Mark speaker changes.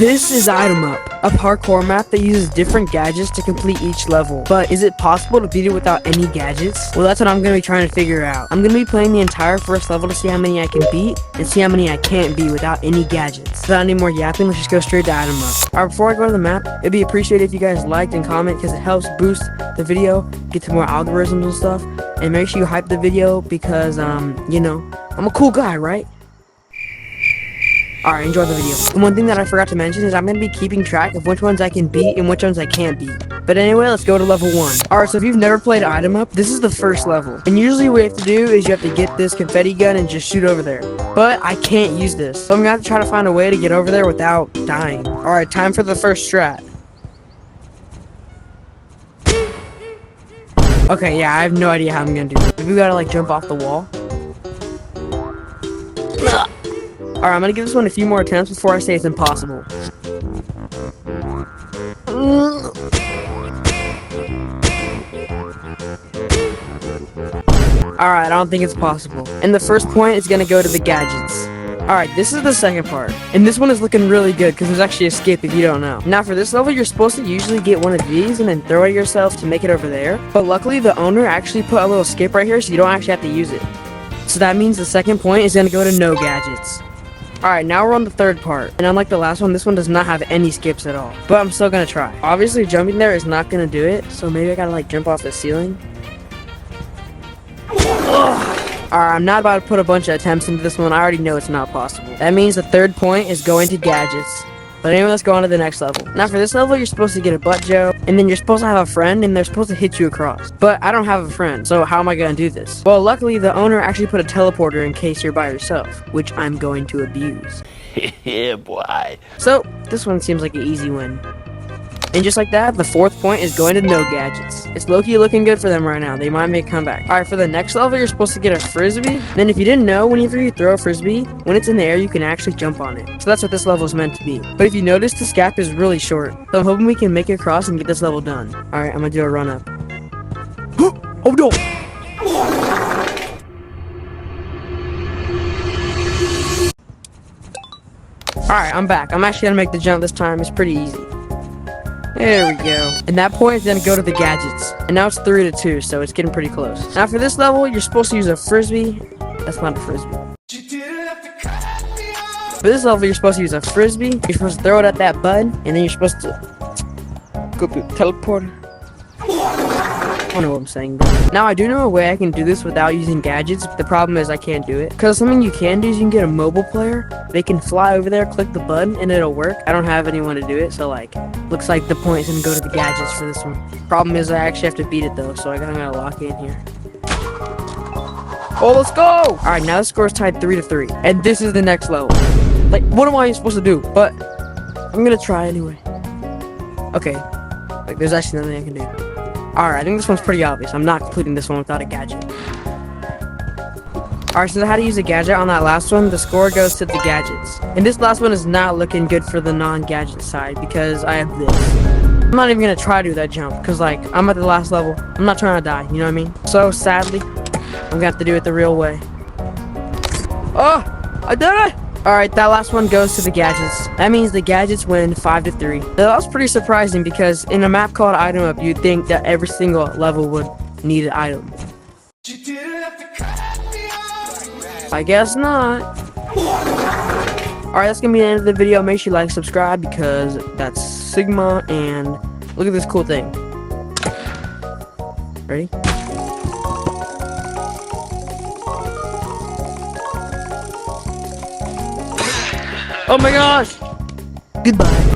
Speaker 1: This is Item Up, a parkour map that uses different gadgets to complete each level. But is it possible to beat it without any gadgets? Well, that's what I'm going to be trying to figure out. I'm going to be playing the entire first level to see how many I can beat and see how many I can't beat without any gadgets. Without any more yapping, let's just go straight to Item Up. Alright, before I go to the map, it'd be appreciated if you guys liked and comment because it helps boost the video, get to more algorithms and stuff. And make sure you hype the video because, you know, I'm a cool guy, right? Alright, enjoy the video. And one thing that I forgot to mention is I'm going to be keeping track of which ones I can beat and which ones I can't beat. But anyway, let's go to level 1. Alright, so if you've never played Item Up, this is the first level. And usually what you have to do is you have to get this confetti gun and just shoot over there. But I can't use this. So I'm going to have to try to find a way to get over there without dying. Alright, time for the first strat. Okay, yeah, I have no idea how I'm going to do this. We gotta like jump off the wall. Alright, I'm gonna give this one a few more attempts before I say it's impossible. Alright, I don't think it's possible. And the first point is gonna go to the gadgets. Alright, this is the second part. And this one is looking really good because there's actually a skip if you don't know. Now for this level, you're supposed to usually get one of these and then throw it yourself to make it over there. But luckily, the owner actually put a little skip right here so you don't actually have to use it. So that means the second point is gonna go to no gadgets. Alright, now we're on the third part, and unlike the last one, this one does not have any skips at all. But I'm still gonna try. Obviously, jumping there is not gonna do it, so maybe I gotta like jump off the ceiling. Alright, I'm not about to put a bunch of attempts into this one. I already know it's not possible. That means the third point is going to gadgets. But anyway, let's go on to the next level. Now for this level, you're supposed to get a butt joe, and then you're supposed to have a friend, and they're supposed to hit you across. But I don't have a friend, so how am I gonna do this? Well, luckily, the owner actually put a teleporter in case you're by yourself, which I'm going to abuse.
Speaker 2: Yeah, boy.
Speaker 1: So, this one seems like an easy win. And just like that, the fourth point is going to no gadgets. It's low-key looking good for them right now. They might make a comeback. Alright, for the next level, you're supposed to get a frisbee. Then if you didn't know, whenever you throw a frisbee, when it's in the air, you can actually jump on it. So that's what this level is meant to be. But if you notice, this gap is really short. So I'm hoping we can make it across and get this level done. Alright, I'm gonna do a run up. Oh no! Alright, I'm back. I'm actually gonna make the jump this time. It's pretty easy. There we go. And that point is gonna go to the gadgets. And now it's 3-2, so it's getting pretty close. Now for this level, you're supposed to use a frisbee. That's not a frisbee. For this level, you're supposed to use a frisbee. You're supposed to throw it at that bud, and then you're supposed to go through the teleporter. I don't know what I'm saying, bro. Now I do know a way I can do this without using gadgets, but the problem is I can't do it. Because something you can do is you can get a mobile player. They can fly over there, click the button, and it'll work. I don't have anyone to do it, so like, looks like the point is gonna go to the gadgets for this one. Problem is I actually have to beat it though, so I'm gonna lock in here. Oh, let's go! Alright, now the score is tied 3-3, and this is the next level. Like, what am I supposed to do? But I'm gonna try anyway. Okay, like there's actually nothing I can do. Alright, I think this one's pretty obvious. I'm not completing this one without a gadget. Alright, so how to use a gadget on that last one, the score goes to the gadgets. And this last one is not looking good for the non-gadget side because I have this. I'm not even gonna try to do that jump because like, I'm at the last level. I'm not trying to die, you know what I mean? So sadly, I'm gonna have to do it the real way. Oh, I did it! Alright, that last one goes to the gadgets. That means the gadgets win 5-3. That was pretty surprising because in a map called Item Up, you'd think that every single level would need an item. I guess not. Alright, that's gonna be the end of the video. Make sure you like, subscribe because that's Sigma, and look at this cool thing. Ready? Oh my gosh! Goodbye.